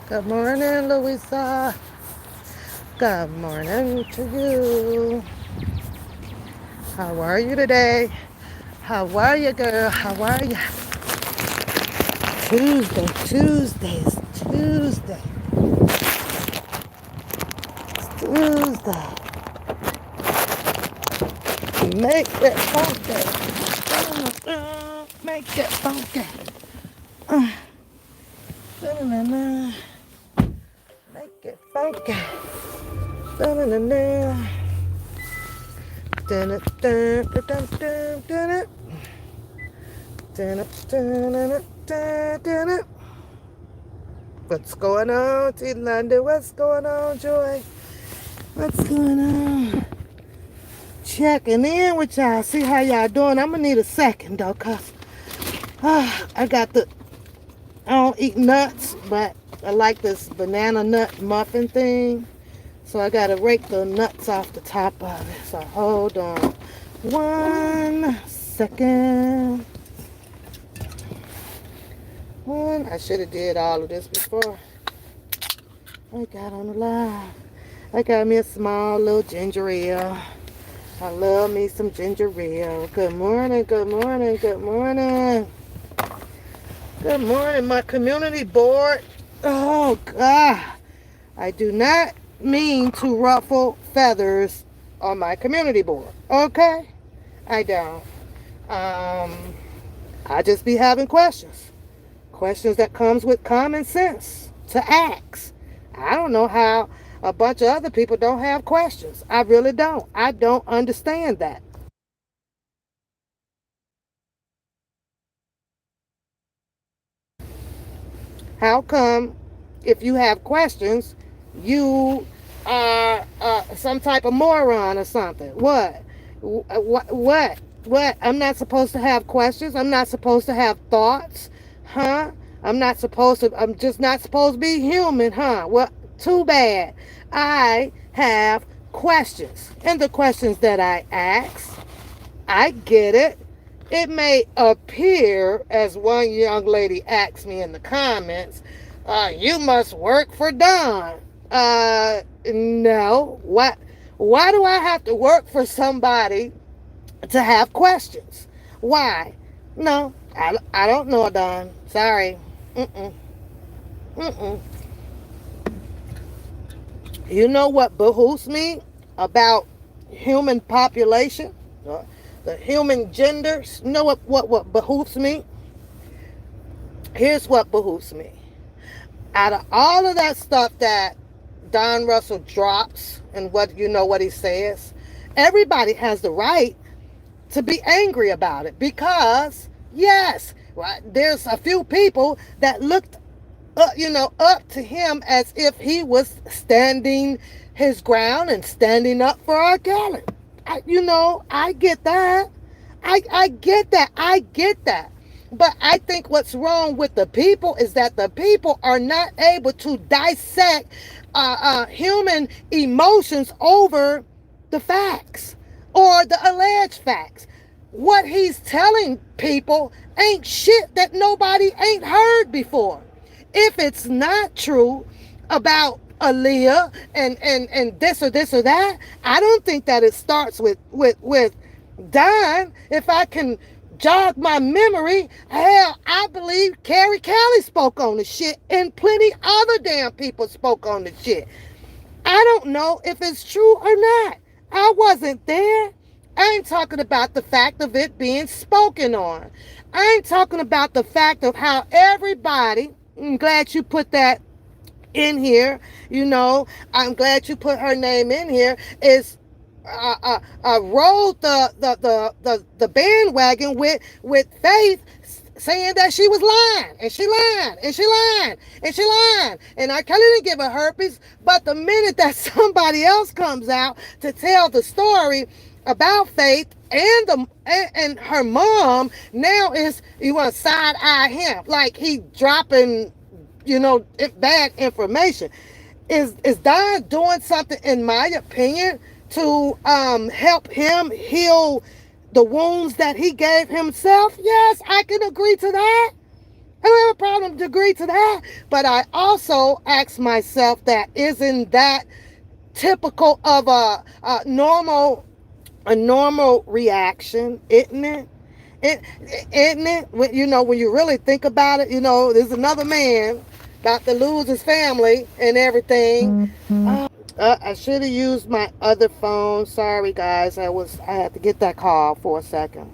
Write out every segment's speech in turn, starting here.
Good morning, Louisa. Good morning to you. How are you today? How are you, girl? How are you? Tuesday. Tuesday. Make it funky. Make it funky. Da-na-na-na. Make it funky. Da-na-na-na. Da-na-da-da-da-da-da-da. Da-na-da-da-da-da-da. What's going on, T. London? What's going on, Joy? What's going on? Checking in with y'all. See how y'all doing. I'm going to need a second, though, because I don't eat nuts, but I like this banana nut muffin thing. So I got to rake the nuts off the top of it. So hold on 1 second. I should have did all of this before I got on the live. I got me a small little ginger ale. I love me some ginger ale. Good morning, good morning, good morning. Good morning, my community board. Oh, God. I do not mean to ruffle feathers on my community board. Okay? I don't. I just be having questions. Questions that comes with common sense to ask. I don't know how a bunch of other people don't have questions. I really don't. I don't understand that. How come if you have questions, you are some type of moron or something? What? What? I'm not supposed to have questions. I'm not supposed to have thoughts, huh? I'm just not supposed to be human, huh? Well, too bad. I have questions. And the questions that I ask, I get it. It may appear, as one young lady asked me in the comments, you must work for Don. No. Why do I have to work for somebody to have questions? Why? No, I don't know, Don. Sorry. Mm-mm. Mm-mm. You know what behooves me about human population? The human genders? You know what behooves me? Here's what behooves me. Out of all of that stuff that Don Russell drops and what he says, everybody has the right to be angry about it because, yes, right, there's a few people that looked up to him as if he was standing his ground and standing up for our Gallen. I get that. I get that. I get that. But I think what's wrong with the people is that the people are not able to dissect human emotions over the facts or the alleged facts. What he's telling people ain't shit that nobody ain't heard before. If it's not true about Aaliyah and this or this or that, I don't think that it starts with Don. If I can jog my memory, hell, I believe Carrie Kelly spoke on the shit and plenty other damn people spoke on the shit. I don't know if it's true or not. I wasn't there. I ain't talking about the fact of it being spoken on. I ain't talking about the fact of how everybody, I'm glad you put that in here, I'm glad you put her name in here, is rode the bandwagon with Faith, saying that she was lying, and she lied, and she lied, and she lied, and R. Kelly didn't give her herpes. But the minute that somebody else comes out to tell the story about Faith and her mom, now is you want to side eye him like he dropping bad information. Is Don doing something, in my opinion, to help him heal the wounds that he gave himself? Yes, I can agree to that. I don't have a problem to agree to that. But I also ask myself that isn't that typical of a normal reaction, isn't it? It isn't it? When you really think about it, there's another man about to lose his family and everything. I should have used my other phone. Sorry, guys. I had to get that call for a second.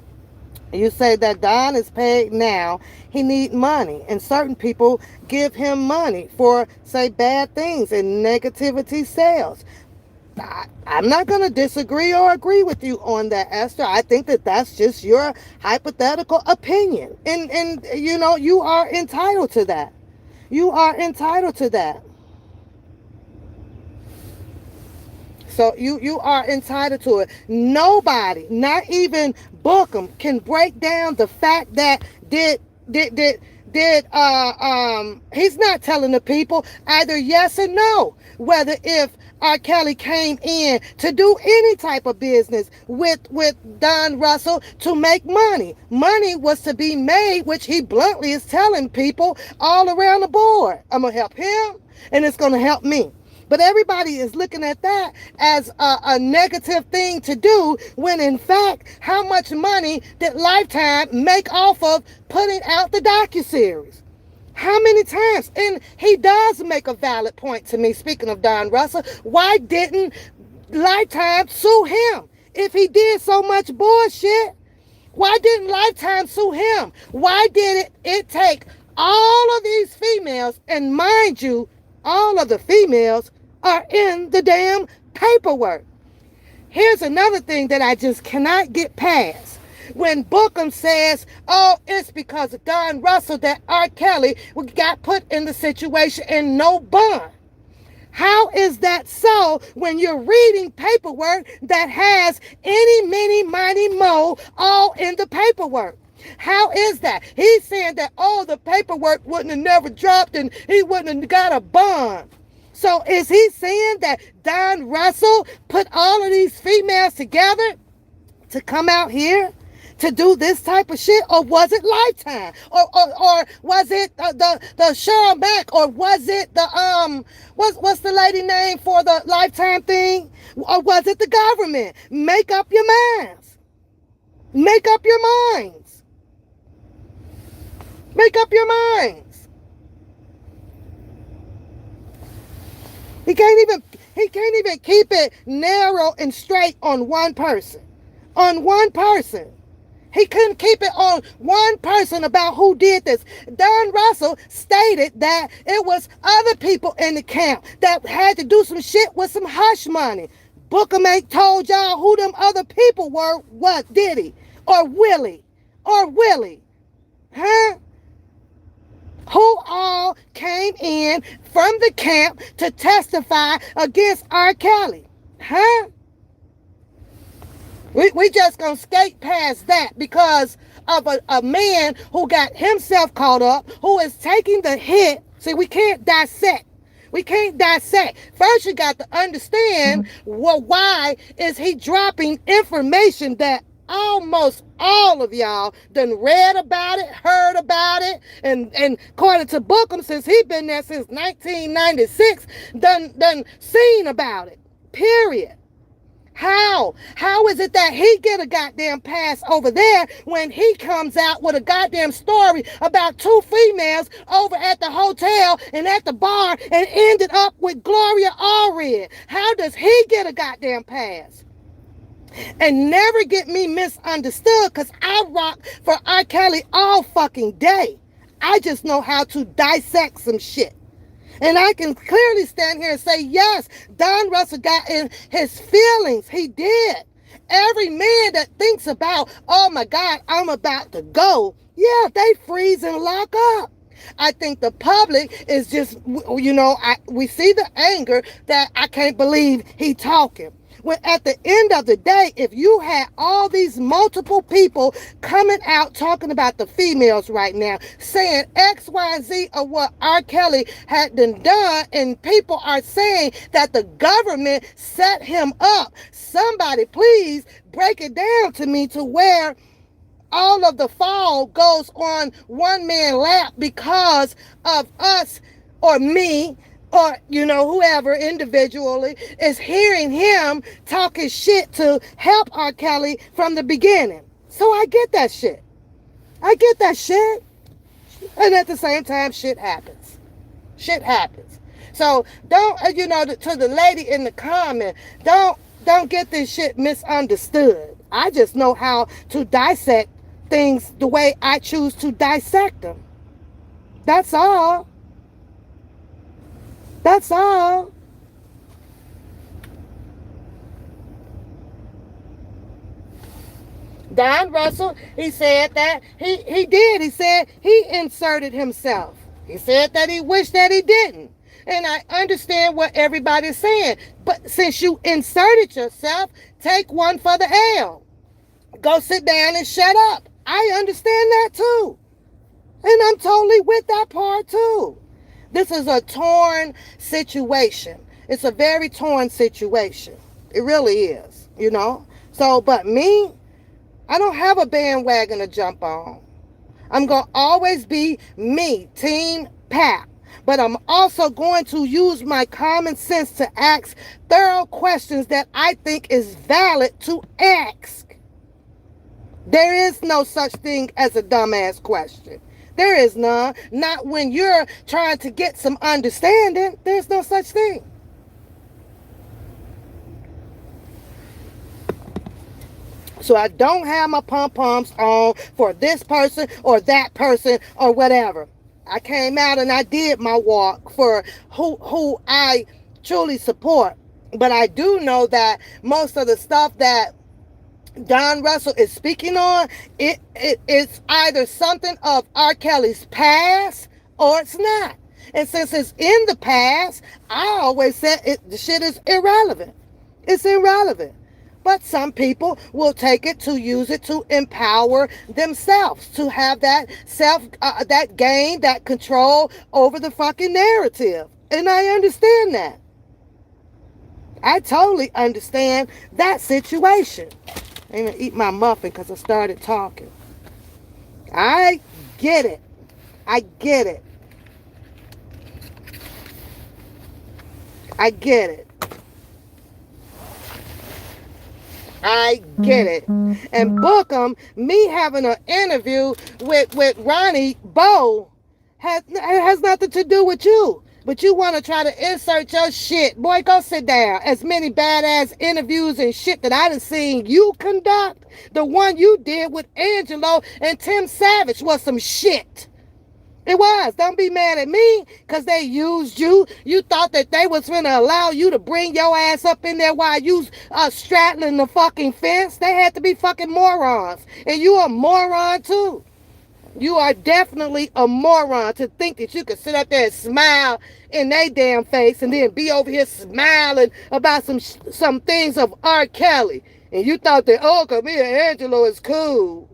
You say that Don is paid now. He need money, and certain people give him money for, say, bad things and negativity sales. I'm not going to disagree or agree with you on that, Esther. I think that that's just your hypothetical opinion. And you are entitled to that. You are entitled to that. So you are entitled to it. Nobody, not even Bookham, can break down the fact that he's not telling the people either yes or no whether if R. Kelly came in to do any type of business with Don Russell to make money. Money was to be made, which he bluntly is telling people all around the board. I'm going to help him, and it's going to help me. But everybody is looking at that as a negative thing to do, when in fact, how much money did Lifetime make off of putting out the docuseries? How many times? And he does make a valid point to me, speaking of Don Russell. Why didn't Lifetime sue him if he did so much bullshit? Why didn't Lifetime sue him? Why did it take all of these females, and mind you, all of the females are in the damn paperwork. Here's another thing that I just cannot get past. When Bookham says, oh, it's because of Don Russell that R. Kelly got put in the situation and no bond. How is that so when you're reading paperwork that has any, many, mighty, mo all in the paperwork? How is that? He's saying that, oh, the paperwork wouldn't have never dropped and he wouldn't have got a bond. So is he saying that Don Russell put all of these females together to come out here to do this type of shit? Or was it Lifetime? Or was it the Cheryl Mack? Or was it the, what's the lady name for the Lifetime thing? Or was it the government? Make up your minds. Make up your minds. Make up your minds. He can't even keep it narrow and straight on one person. On one person. He couldn't keep it on one person about who did this. Don Russell stated that it was other people in the camp that had to do some shit with some hush money. Bookham ain't told y'all who them other people were. What did he? Or Willie? Huh? Who all came in from the camp to testify against R. Kelly? Huh? We just gonna skate past that because of a man who got himself caught up, who is taking the hit. See, we can't dissect. First, you got to understand, well, why is he dropping information that almost all of y'all done read about it, heard about it, and according to Bookham, since he been there since 1996, done seen about it, period. How is it that he get a goddamn pass over there when he comes out with a goddamn story about two females over at the hotel and at the bar and ended up with Gloria Allred? How does he get a goddamn pass? And never get me misunderstood, because I rock for R. Kelly all fucking day. I just know how to dissect some shit. And I can clearly stand here and say, yes, Don Russell got in his feelings. He did. Every man that thinks about, oh my God, I'm about to go, yeah, they freeze and lock up. I think the public is just, we see the anger that I can't believe he talking. When at the end of the day, if you had all these multiple people coming out talking about the females right now, saying X, Y, and Z of what R. Kelly had done, and people are saying that the government set him up, somebody please break it down to me to where all of the fall goes on one man's lap because of us or me or whoever individually is hearing him talking shit to help R. Kelly from the beginning. So I get that shit. I get that shit. And at the same time, shit happens. Shit happens. So don't, to the lady in the comment, don't get this shit misunderstood. I just know how to dissect things the way I choose to dissect them. That's all. That's all. Don Russell, he said that he did. He said he inserted himself. He said that he wished that he didn't. And I understand what everybody's saying. But since you inserted yourself, take one for the L. Go sit down and shut up. I understand that too. And I'm totally with that part too. This is a torn situation. It's a very torn situation. It really is, So, but me, I don't have a bandwagon to jump on. I'm going to always be me, Team Pat. But I'm also going to use my common sense to ask thorough questions that I think is valid to ask. There is no such thing as a dumbass question. There is none. Not when you're trying to get some understanding. There's no such thing. So I don't have my pom-poms on for this person or that person or whatever. I came out and I did my walk for who I truly support. But I do know that most of the stuff that Don Russell is speaking on, it's either something of R. Kelly's past or it's not. And since it's in the past, I always said the shit is irrelevant. It's irrelevant. But some people will take it to use it to empower themselves, to have that that gain, that control over the fucking narrative. And I understand that. I totally understand that situation. I didn't even eat my muffin because I started talking. I get it. I get it. I get it. I get it. And Bookham, me having an interview with Ronnie Bowe has nothing to do with you. But you want to try to insert your shit. Boy, go sit down. As many badass interviews and shit that I done seen you conduct, the one you did with Angelo and Tim Savage was some shit. It was. Don't be mad at me because they used you. You thought that they was going to allow you to bring your ass up in there while you straddling the fucking fence. They had to be fucking morons. And you a moron too. You are definitely a moron to think that you could sit up there and smile in their damn face and then be over here smiling about some things of R. Kelly. And you thought that, oh, Camilla Angelo is cool.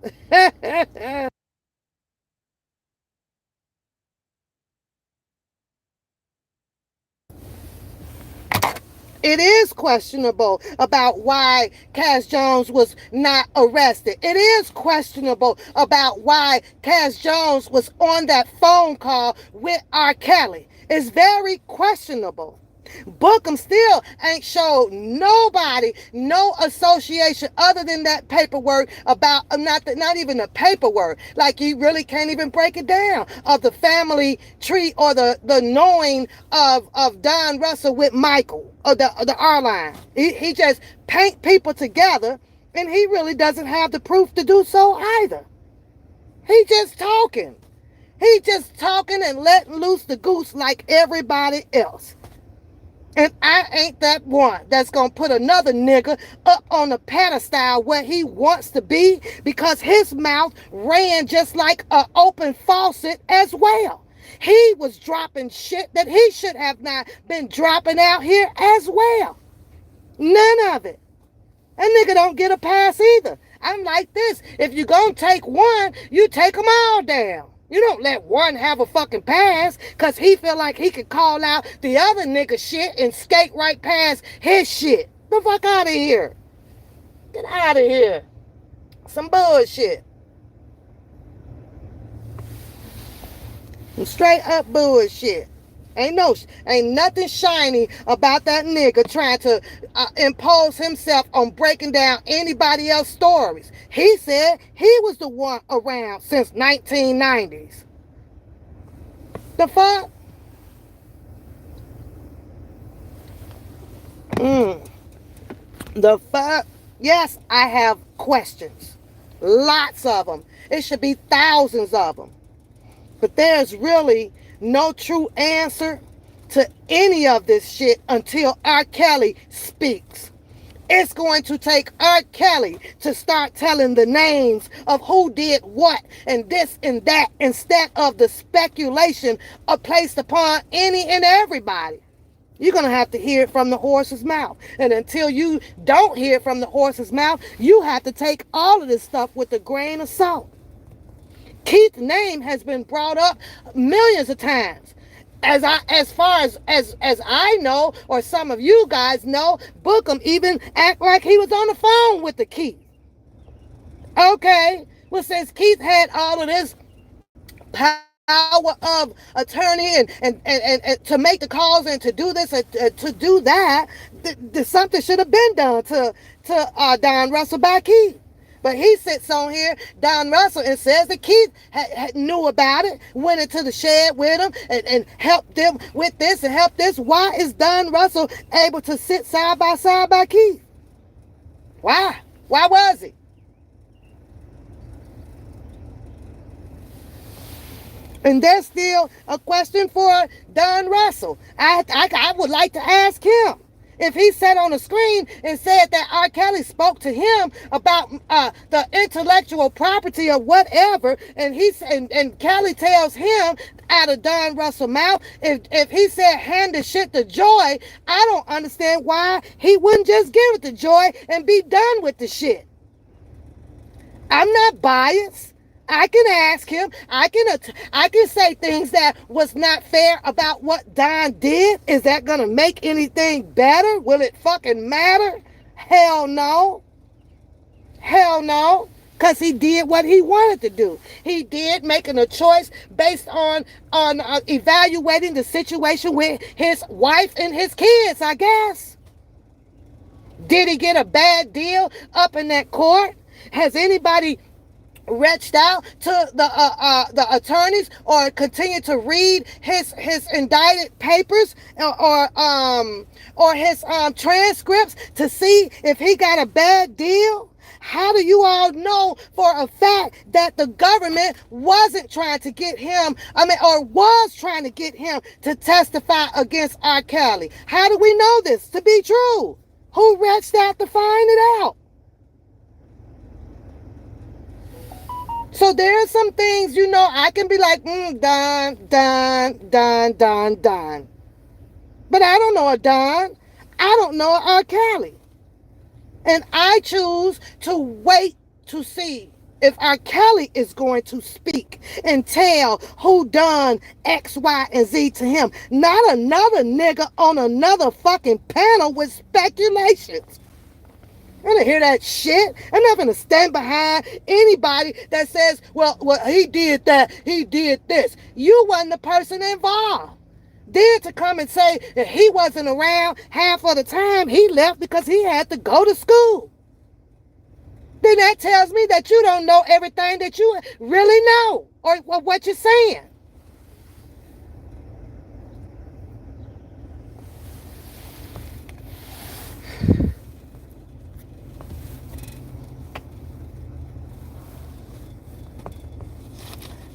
It is questionable about why Cass Jones was not arrested. It is questionable about why Cass Jones was on that phone call with R. Kelly. It's very questionable. Bookham still ain't showed nobody no association other than that paperwork about not even the paperwork. Like he really can't even break it down of the family tree or the knowing of Don Russell with Michael or the R line. He just paint people together and he really doesn't have the proof to do so either. He just talking. He just talking and letting loose the goose like everybody else. And I ain't that one that's going to put another nigga up on a pedestal where he wants to be because his mouth ran just like an open faucet as well. He was dropping shit that he should have not been dropping out here as well. None of it. A nigga don't get a pass either. I'm like this. If you going to take one, you take them all down. You don't let one have a fucking pass because he feel like he could call out the other nigga shit and skate right past his shit. The fuck out of here. Get out of here. Some bullshit. Straight up bullshit. Ain't nothing shiny about that nigga trying to impose himself on breaking down anybody else's stories. He said he was the one around since 1990s. The fuck? Mm. The fuck? Yes, I have questions. Lots of them. It should be thousands of them. But there's really no true answer to any of this shit until R. Kelly speaks. It's going to take R. Kelly to start telling the names of who did what and this and that instead of the speculation placed upon any and everybody. You're going to have to hear it from the horse's mouth. And until you don't hear it from the horse's mouth, you have to take all of this stuff with a grain of salt. Keith's name has been brought up millions of times. As far as I know, or some of you guys know, Bookham even act like he was on the phone with the Keith. Okay, well, since Keith had all of this power of attorney and to make the calls and to do this and to do that, something should have been done to Don Russell by Keith. But he sits on here, Don Russell, and says that Keith knew about it, went into the shed with him and helped them with this and helped this. Why is Don Russell able to sit side by Keith? Why? Why was he? And there's still a question for Don Russell. I would like to ask him. If he sat on the screen and said that R. Kelly spoke to him about the intellectual property or whatever, and Kelly tells him out of Don Russell's mouth, if he said hand the shit to Joy, I don't understand why he wouldn't just give it to Joy and be done with the shit. I'm not biased. I can ask him. I can say things that was not fair about what Don did. Is that gonna make anything better? Will it fucking matter? Hell no. Hell no. Because he did what he wanted to do. He did making a choice based on evaluating the situation with his wife and his kids, I guess. Did he get a bad deal up in that court? Has anybody reached out to the attorneys or continue to read his indicted papers or his transcripts to see if he got a bad deal? How do you all know for a fact that the government wasn't trying to get him, or was trying to get him to testify against R. Kelly? How do we know this to be true? Who reached out to find it out? So there are some things, I can be like, Don. But I don't know a Don. I don't know a R. Kelly. And I choose to wait to see if R. Kelly is going to speak and tell who done X, Y, and Z to him. Not another nigga on another fucking panel with speculations. I don't hear that shit. I'm not going to stand behind anybody that says, well, he did that, he did this. You wasn't the person involved. Then to come and say that he wasn't around half of the time, he left because he had to go to school. Then that tells me that you don't know everything that you really know or what you're saying.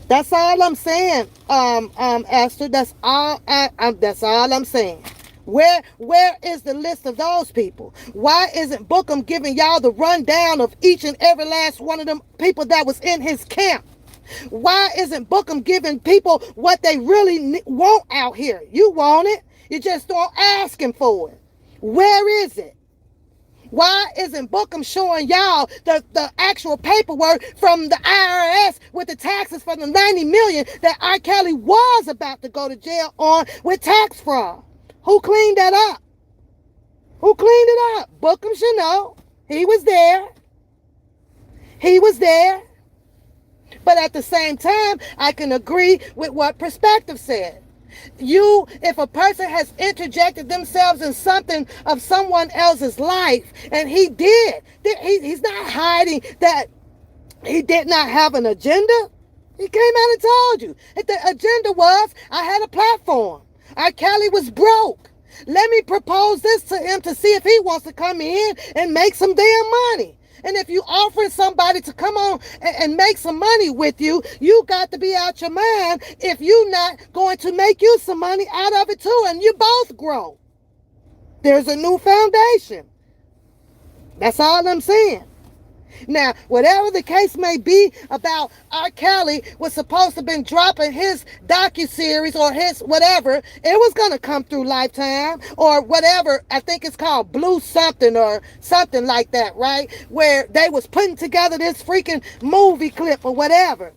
That's all I'm saying, Esther. That's all I'm saying. Where is the list of those people? Why isn't Bookham giving y'all the rundown of each and every last one of them people that was in his camp? Why isn't Bookham giving people what they really want out here? You want it. You just don't ask him for it. Where is it? Why isn't Bookham showing y'all the actual paperwork from the IRS with the taxes for the $90 million that R. Kelly was about to go to jail on with tax fraud? Who cleaned that up? Who cleaned it up? Bookham should know. He was there. He was there. But at the same time, I can agree with what Perspective said. If a person has interjected themselves in something of someone else's life, and he's not hiding that he did not have an agenda. He came out and told you. The agenda was, I had a platform. R. Kelly was broke. Let me propose this to him to see if he wants to come in and make some damn money. And if you offering somebody to come on and make some money with you, you got to be out your mind if you not going to make you some money out of it too, and you both grow. There's a new foundation. That's all I'm saying. Now, whatever the case may be about R. Kelly was supposed to have been dropping his docuseries or his whatever, it was going to come through Lifetime or whatever. I think it's called Blue something or something like that, right? Where they was putting together this freaking movie clip or whatever.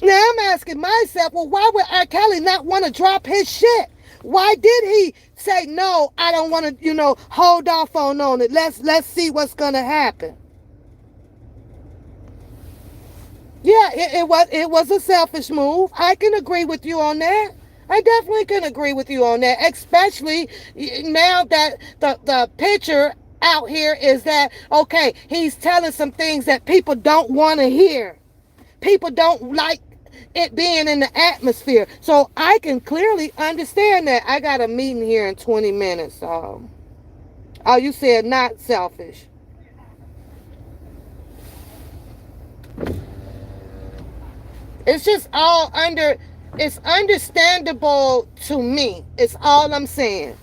Now, I'm asking myself, well, why would R. Kelly not want to drop his shit? Why did he say, no, I don't want to, hold off on it. Let's see what's going to happen. Yeah, it was a selfish move. I can agree with you on that. I definitely can agree with you on that, especially now that the picture out here is that, okay, he's telling some things that people don't want to hear. People don't like it being in the atmosphere. So I can clearly understand that. I got a meeting here in 20 minutes. Oh, you said not selfish. It's just it's understandable to me. It's all I'm saying.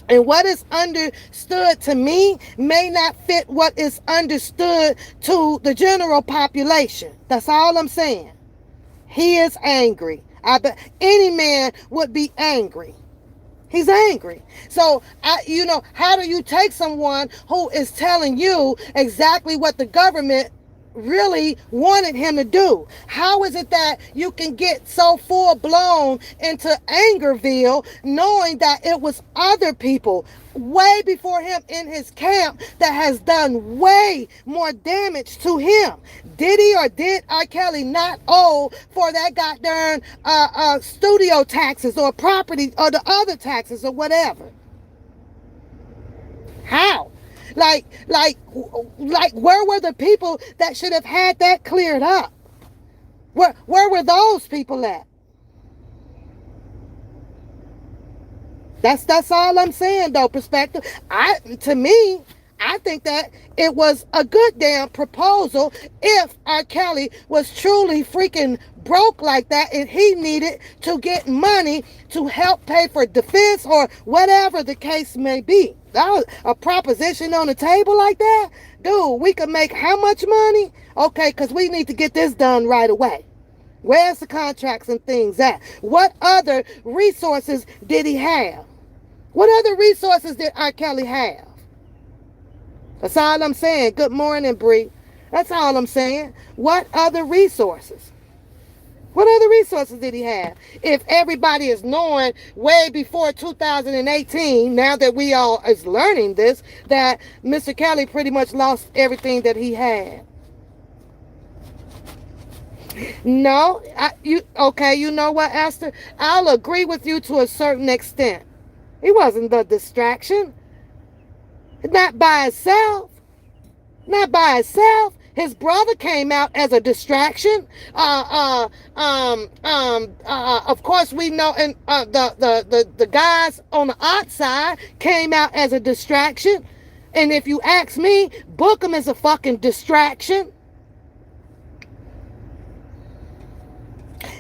And what is understood to me may not fit what is understood to the general population. That's all I'm saying. He is angry. I bet any man would be angry. He's angry. So, how do you take someone who is telling you exactly what the government really wanted him to do? How is it that you can get so full blown into Angerville knowing that it was other people way before him in his camp that has done way more damage to him? Did he or did R. Kelly not owe for that goddamn studio taxes or property or the other taxes or whatever? How? Like, where were the people that should have had that cleared up? Where were those people at? That's all I'm saying, though. Perspective. To me, I think that it was a good damn proposal if R. Kelly was truly freaking broke like that and he needed to get money to help pay for defense or whatever the case may be. That was a proposition on the table like that. Dude, we could make how much money? Okay, because we need to get this done right away. Where's the contracts and things at? What other resources did he have? What other resources did R. Kelly have? That's all I'm saying. Good morning, Bree. That's all I'm saying. What other resources? What other resources did he have? If everybody is knowing way before 2018, now that we all is learning this, that Mr. Kelly pretty much lost everything that he had. No, okay, you know what, Esther? I'll agree with you to a certain extent. He wasn't the distraction. Not by itself. Not by itself. His brother came out as a distraction. Of course, we know, and the guys on the outside came out as a distraction. And if you ask me, Bookham is a fucking distraction.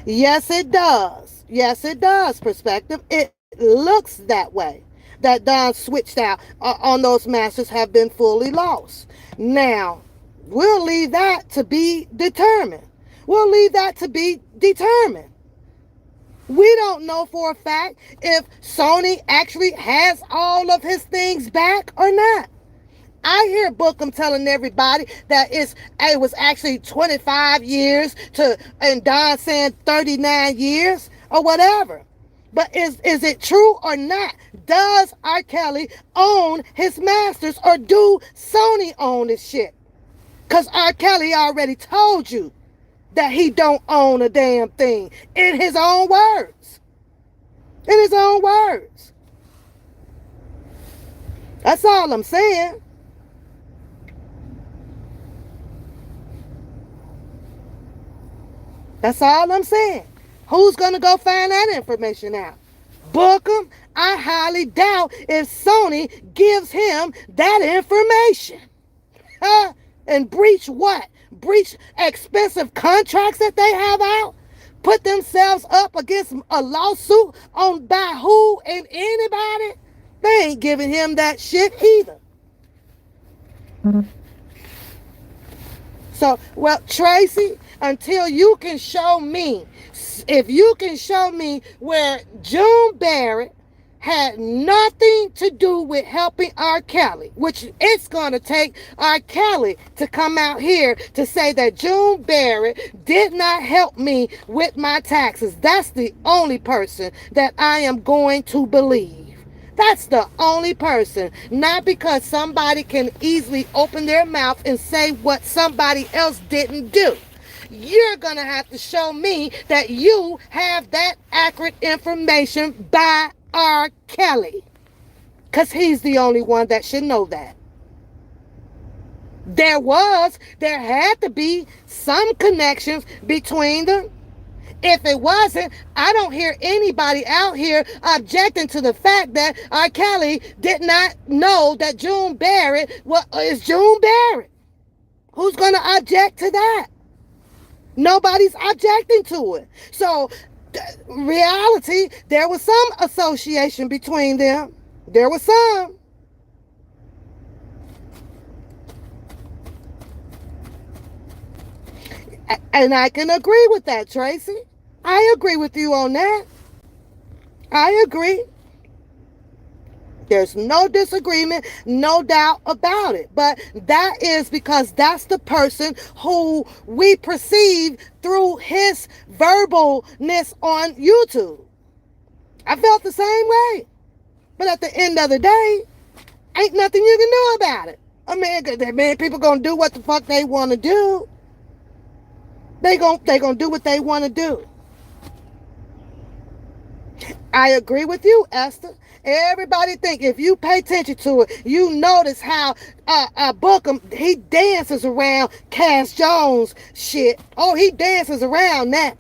Yes, it does. Yes, it does. Perspective. It looks that way. That Don switched out on those masters have been fully lost. Now, we'll leave that to be determined. We'll leave that to be determined. We don't know for a fact if Sony actually has all of his things back or not. I hear Bookham telling everybody that it was actually 25 years and Don saying 39 years or whatever. But is it true or not? Does R. Kelly own his masters or do Sony own his shit? Because R. Kelly already told you that he don't own a damn thing. In his own words. In his own words. That's all I'm saying. That's all I'm saying. Who's going to go find that information out? Book him? I highly doubt if Sony gives him that information. Huh? And breach what? Breach expensive contracts that they have out? Put themselves up against a lawsuit on by who and anybody? They ain't giving him that shit either. So, well, Tracy, until you can show me, if you can show me where June Barrett had nothing to do with helping R. Kelly, which it's going to take R. Kelly to come out here to say that June Barrett did not help me with my taxes. That's the only person that I am going to believe. That's the only person. Not because somebody can easily open their mouth and say what somebody else didn't do. You're going to have to show me that you have that accurate information by R. Kelly. Because he's the only one that should know that. There had to be some connections between them. If it wasn't, I don't hear anybody out here objecting to the fact that R. Kelly did not know that June Barrett is June Barrett. Who's going to object to that? Nobody's objecting to it. So, reality, there was some association between them. There was some. And I can agree with that, Tracy. I agree with you on that. I agree. There's no disagreement, no doubt about it. But that is because that's the person who we perceive through his verbalness on YouTube. I felt the same way. But at the end of the day, ain't nothing you can do about it. I mean, people gonna do what the fuck they want to do. They gonna do what they want to do. I agree with you, Esther. Everybody think if you pay attention to it, you notice how Bookham, he dances around Cass Jones shit. Oh, he dances around that.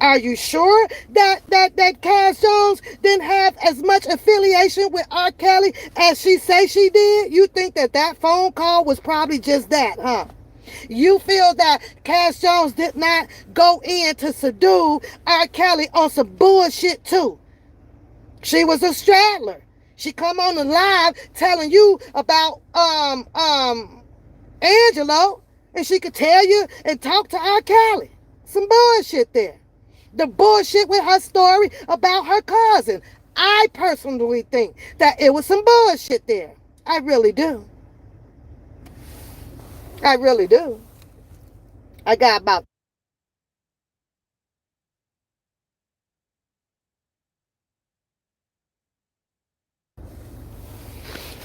Are you sure that Cass Jones didn't have as much affiliation with R. Kelly as she say she did? You think that phone call was probably just that, huh? You feel that Cass Jones did not go in to subdue R. Kelly on some bullshit too. She was a straddler. She come on the live telling you about Angelo, and she could tell you and talk to R. Kelly. Some bullshit there. The bullshit with her story about her cousin. I personally think that it was some bullshit there. I really do. I really do. I got about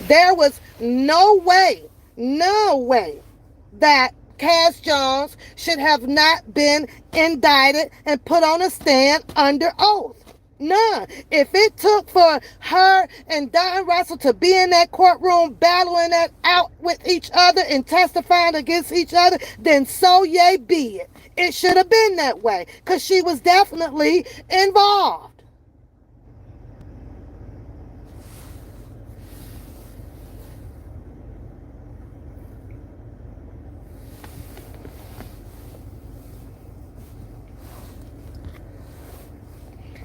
there was no way that Cass Jones should have not been indicted and put on a stand under oath. None. If it took for her and Don Russell to be in that courtroom battling that out with each other and testifying against each other, then so yea be it. It should have been that way because she was definitely involved.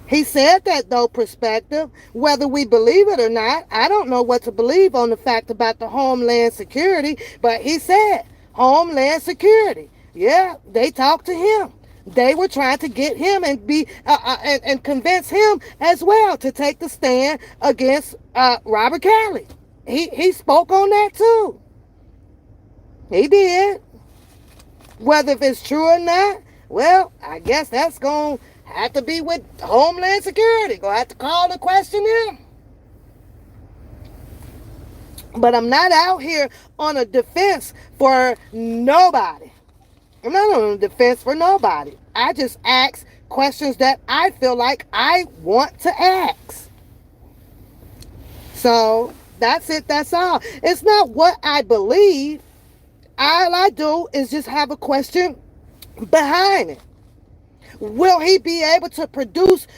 He said that, though, perspective, whether we believe it or not, I don't know what to believe on the fact about the Homeland Security, but he said Homeland Security. Yeah, they talked to him. They were trying to get him and and convince him as well to take the stand against Robert Kelly. He spoke on that too. He did. Whether if it's true or not, well, I guess that's going to have to be with Homeland Security. Gonna have to call and question him. But I'm not out here on a defense for nobody. I'm not on the defense for nobody. I just ask questions that I feel like I want to ask. So that's it. That's all. It's not what I believe. All I do is just have a question behind it. Will he be able to produce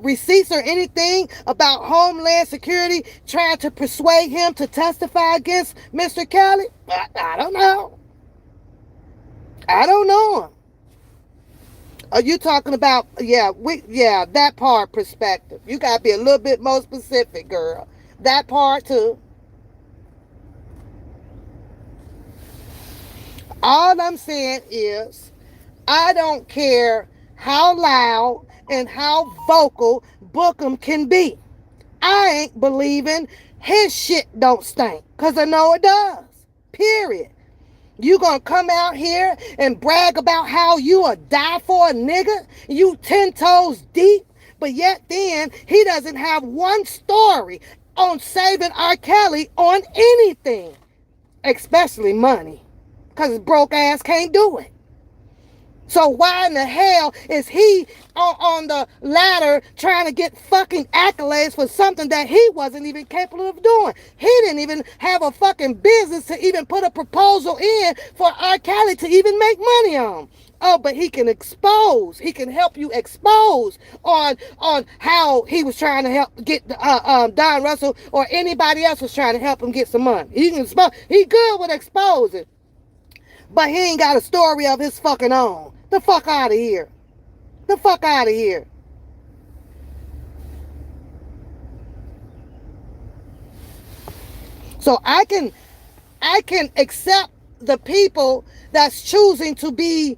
receipts or anything about Homeland Security trying to persuade him to testify against Mr. Kelly? I don't know. I don't know him. Are you talking about, that part perspective? You got to be a little bit more specific, girl. That part too. All I'm saying is, I don't care how loud and how vocal Bookham can be. I ain't believing his shit don't stink, because I know it does. Period. You gonna come out here and brag about how you a die for a nigga? You 10 toes deep, but yet then he doesn't have one story on saving R. Kelly on anything, especially money, because his broke ass can't do it. So why in the hell is he on the ladder trying to get fucking accolades for something that he wasn't even capable of doing? He didn't even have a fucking business to even put a proposal in for R. Kelly to even make money on. Oh, but he can expose. He can help you expose on how he was trying to help get Don Russell or anybody else was trying to help him get some money. He can expose. He good with exposing. But he ain't got a story of his fucking own. The fuck out of here. The fuck out of here. So I can accept the people that's choosing to be,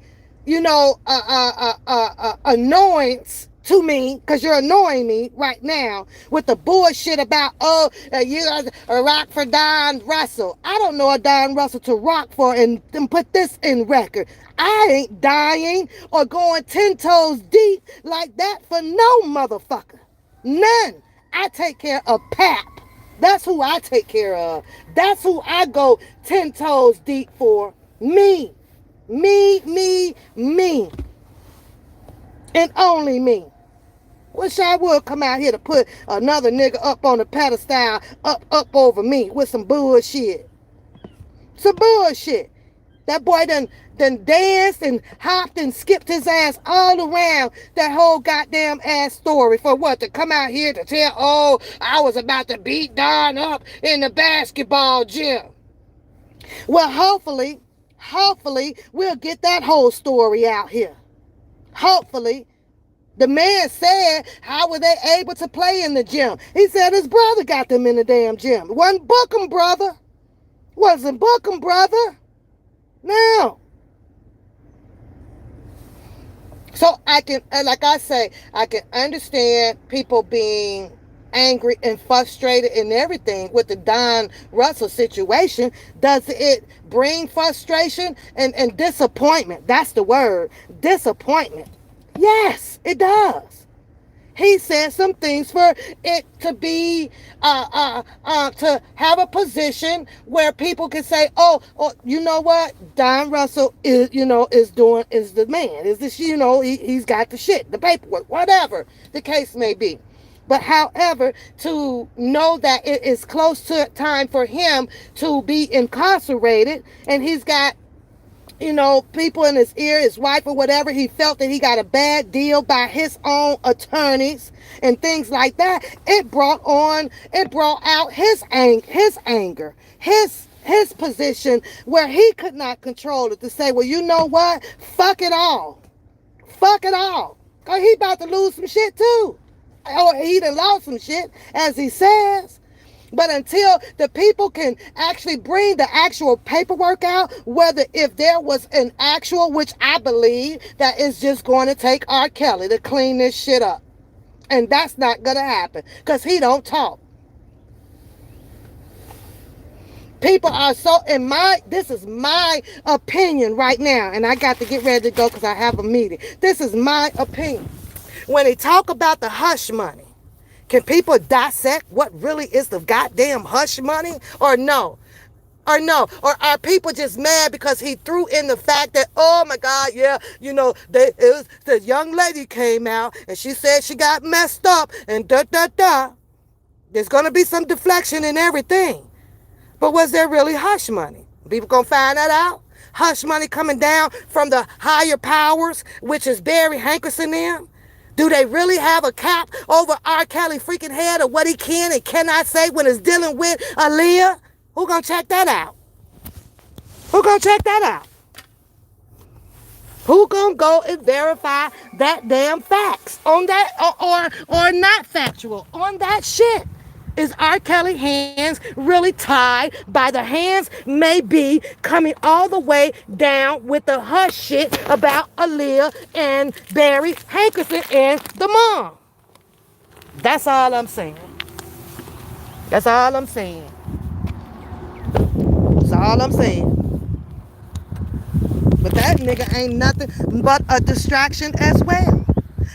annoyance to me, because you're annoying me right now with the bullshit about, you rock for Don Russell. I don't know a Don Russell to rock for, and put this in record. I ain't dying or going 10 toes deep like that for no motherfucker. None. I take care of Pap. That's who I take care of. That's who I go 10 toes deep for. Me. Me. And only me. Wish I would come out here to put another nigga up on the pedestal, up over me with some bullshit. Some bullshit. That boy done danced and hopped and skipped his ass all around that whole goddamn ass story for what? To come out here to tell, I was about to beat Don up in the basketball gym. Well, hopefully, we'll get that whole story out here. Hopefully. The man said, how were they able to play in the gym? He said his brother got them in the damn gym. It wasn't Bookham, brother. Wasn't Bookham, brother. No. So I can, like I say, I can understand people being angry and frustrated and everything with the Don Russell situation. Does it bring frustration and disappointment? That's the word. Disappointment. Yes, it does. He said some things for it to be, to have a position where people can say, you know what? Don Russell is the man. Is this, he's got the shit, the paperwork, whatever the case may be. But however, to know that it is close to time for him to be incarcerated, and he's got people in his ear, his wife or whatever, he felt that he got a bad deal by his own attorneys and things like that. It brought out his anger, his position where he could not control it, to say, well, you know what? Fuck it all. Cause he about to lose some shit too. Or he done lost some shit, as he says. But until the people can actually bring the actual paperwork out, whether if there was an actual, which I believe that is just going to take R. Kelly to clean this shit up. And that's not going to happen because he don't talk. People are so, this is my opinion right now, and I got to get ready to go because I have a meeting. This is my opinion. When they talk about the hush money, can people dissect what really is the goddamn hush money or no? Or no, or are people just mad because he threw in the fact that, oh my God, yeah, it was the young lady came out and she said she got messed up and da da da. There's gonna be some deflection and everything. But was there really hush money? People gonna find that out? Hush money coming down from the higher powers, which is Barry Hankerson them? Do they really have a cap over R. Kelly freaking head of what he can and cannot say when it's dealing with Aaliyah? Who gonna check that out? Who gonna check that out? Who gonna go and verify that damn facts on that or not factual on that shit? Is R. Kelly hands really tied by the hands may be coming all the way down with the hush shit about Aaliyah and Barry Hankerson and the mom? That's all I'm saying. That's all I'm saying. That's all I'm saying. But that nigga ain't nothing but a distraction as well.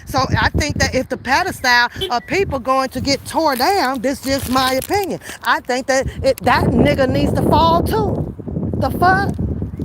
So I think that if the pedestal of people going to get tore down, this is just my opinion. I think that that nigga needs to fall too. The fuck?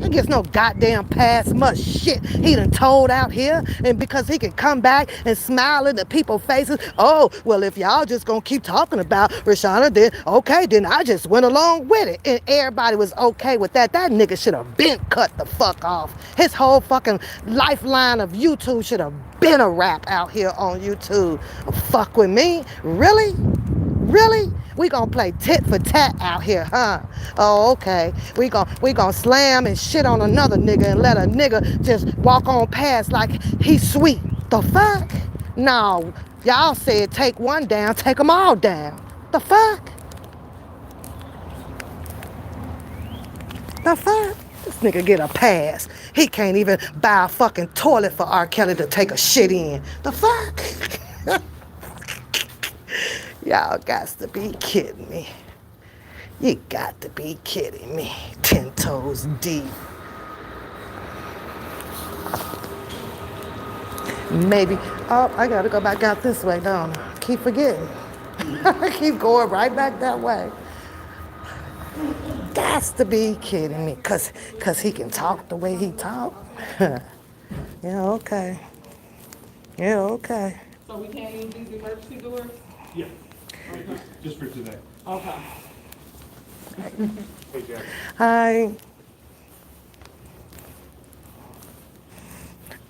He gets no goddamn pass much shit he done told out here. And because he can come back and smile in the people's faces, oh, well, if y'all just gonna keep talking about Rashana, then okay, then I just went along with it. And everybody was okay with that. That nigga should have been cut the fuck off. His whole fucking lifeline of YouTube should have been a rap out here on YouTube. Fuck with me? Really? Really? We gonna play tit for tat out here, huh? Oh, okay. We gonna slam and shit on another nigga and let a nigga just walk on past like he's sweet. The fuck? No. Y'all said take one down, take them all down. The fuck? The fuck? This nigga get a pass. He can't even buy a fucking toilet for R. Kelly to take a shit in. The fuck? Y'all got to be kidding me. You got to be kidding me. 10 toes deep. Maybe. Oh, I gotta go back out this way, don't I? Keep forgetting. I keep going right back that way. Gots to be kidding me. Cause he can talk the way he talk. Yeah, okay. Yeah, okay. So we can't use these emergency doors? Yeah, just for today. Okay. Hey, Jack. Hi.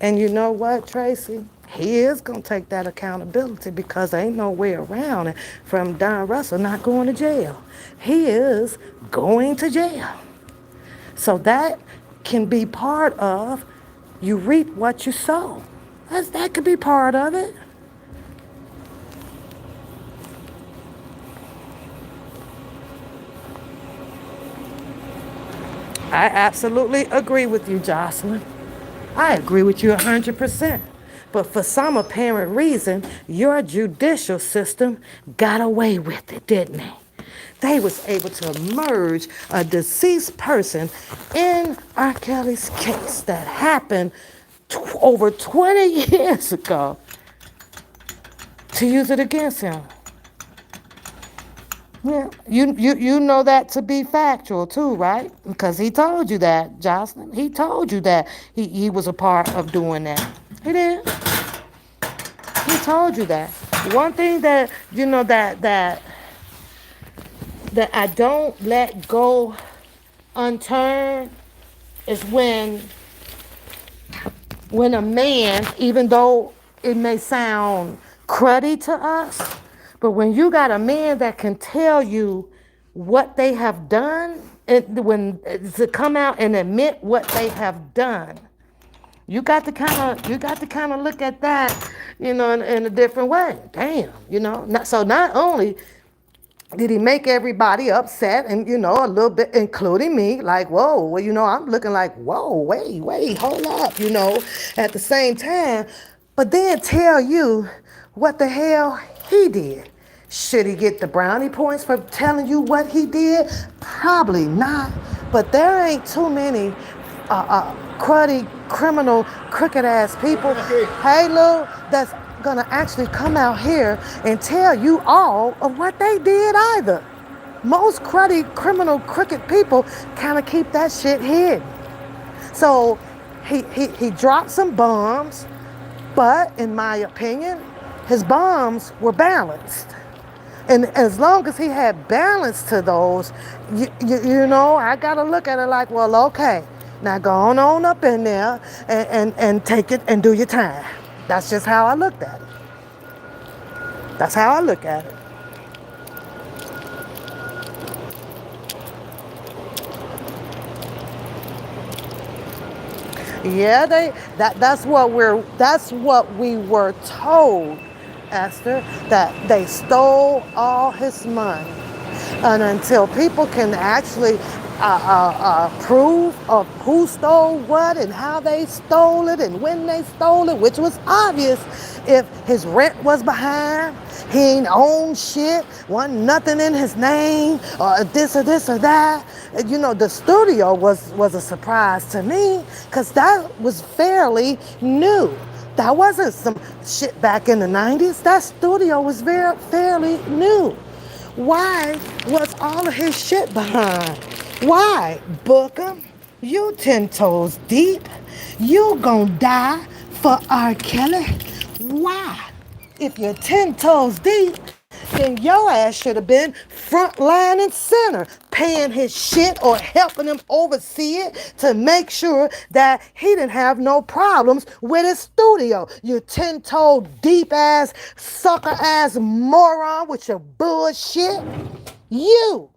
And you know what, Tracy? He is going to take that accountability because there ain't no way around it from Don Russell not going to jail. He is going to jail. So that can be part of you reap what you sow. That could be part of it. I absolutely agree with you, Jocelyn. I agree with you 100%. But for some apparent reason, your judicial system got away with it, didn't they? They was able to merge a deceased person in R. Kelly's case that happened over 20 years ago to use it against him. Yeah, you know that to be factual too, right? Because he told you that, Jocelyn. He told you that he was a part of doing that. He did. He told you that. One thing that that I don't let go unturned is when a man, even though it may sound cruddy to us, but when you got a man that can tell you what they have done, to come out and admit what they have done, you got to kind of look at that, in a different way. Damn, not only did he make everybody upset and, a little bit, including me, like, whoa, well, I'm looking like, whoa, wait, hold up, at the same time, but then tell you what the hell he did. Should he get the brownie points for telling you what he did? Probably not, but there ain't too many cruddy, criminal, crooked-ass people, hey, Lou, that's gonna actually come out here and tell you all of what they did either. Most cruddy, criminal, crooked people kind of keep that shit hid. So he dropped some bombs, but in my opinion, his bombs were balanced. And as long as he had balance to those, you know, I got to look at it like, well, okay, now go on up in there and take it and do your time. That's just how I looked at it. That's how I look at it. Yeah, that's what we were told, Esther, that they stole all his money. And until people can actually prove of who stole what and how they stole it and when they stole it, which was obvious if his rent was behind, he ain't owned shit, wasn't nothing in his name, or this or that. You know, the studio was a surprise to me because that was fairly new. That wasn't some shit back in the 90s. That studio was fairly new. Why was all of his shit behind? Why? Book him. You 10 toes deep. You gonna die for R. Kelly. Why? If you're 10 toes deep, then your ass should have been front line and center, paying his shit or helping him oversee it to make sure that he didn't have no problems with his studio. You 10-toe deep ass, sucker ass moron with your bullshit. You.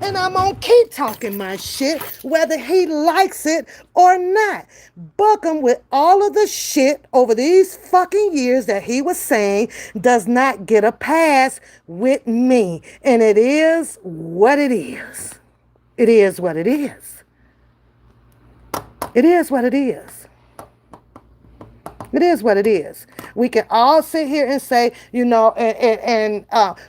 And I'm gonna keep talking my shit, whether he likes it or not. Book him with all of the shit over these fucking years that he was saying does not get a pass with me. And it is what it is. It is what it is. It is what it is. It is what it is. We can all sit here and say, you know,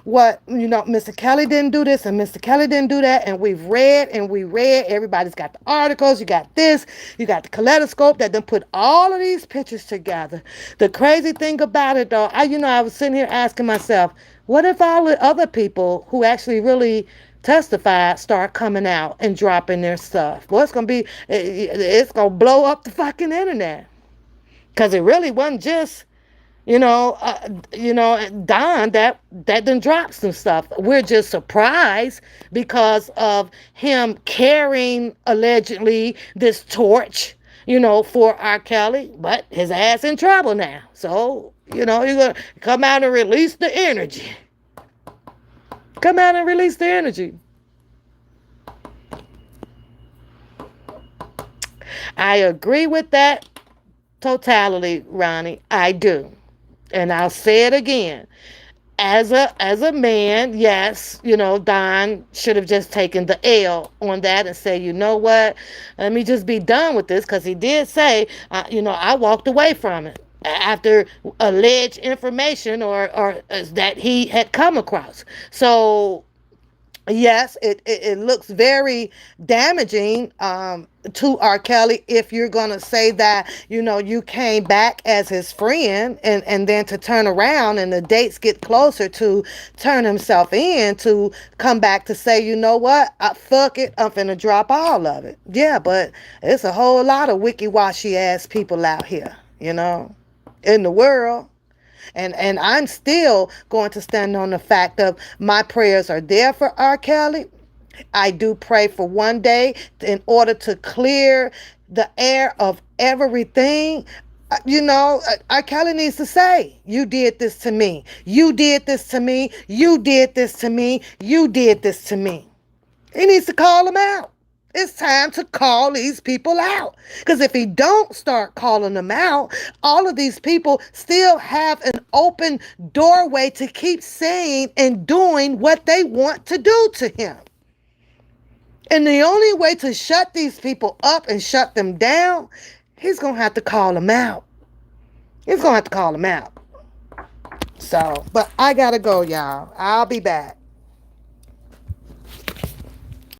what, you know, Mr. Kelly didn't do this and Mr. Kelly didn't do that. And we've read and we read. Everybody's got the articles. You got this. You got the kaleidoscope that then put all of these pictures together. The crazy thing about it, though, I was sitting here asking myself, what if all the other people who actually really testified start coming out and dropping their stuff? Well, it's going to blow up the fucking internet. Because it really wasn't just, Don that done dropped some stuff. We're just surprised because of him carrying, allegedly, this torch, for R. Kelly. But his ass in trouble now. So, you're going to come out and release the energy. Come out and release the energy. I agree with that totality, Ronnie. I do. And I'll say it again. As a man, yes, Don should have just taken the L on that and say, you know what, let me just be done with this, because he did say, I walked away from it after alleged information or that he had come across. So yes, it looks very damaging to R. Kelly if you're going to say that, you came back as his friend and then to turn around and the dates get closer to turn himself in to come back to say, you know what, fuck it, I'm finna drop all of it. Yeah, but it's a whole lot of wicky-washy ass people out here, in the world. And I'm still going to stand on the fact of my prayers are there for R. Kelly. I do pray for one day in order to clear the air of everything. R. Kelly needs to say, you did this to me. You did this to me. You did this to me. You did this to me. He needs to call them out. It's time to call these people out. Because if he don't start calling them out, all of these people still have an open doorway to keep saying and doing what they want to do to him. And the only way to shut these people up and shut them down, he's going to have to call them out. He's going to have to call them out. So, but I got to go, y'all. I'll be back.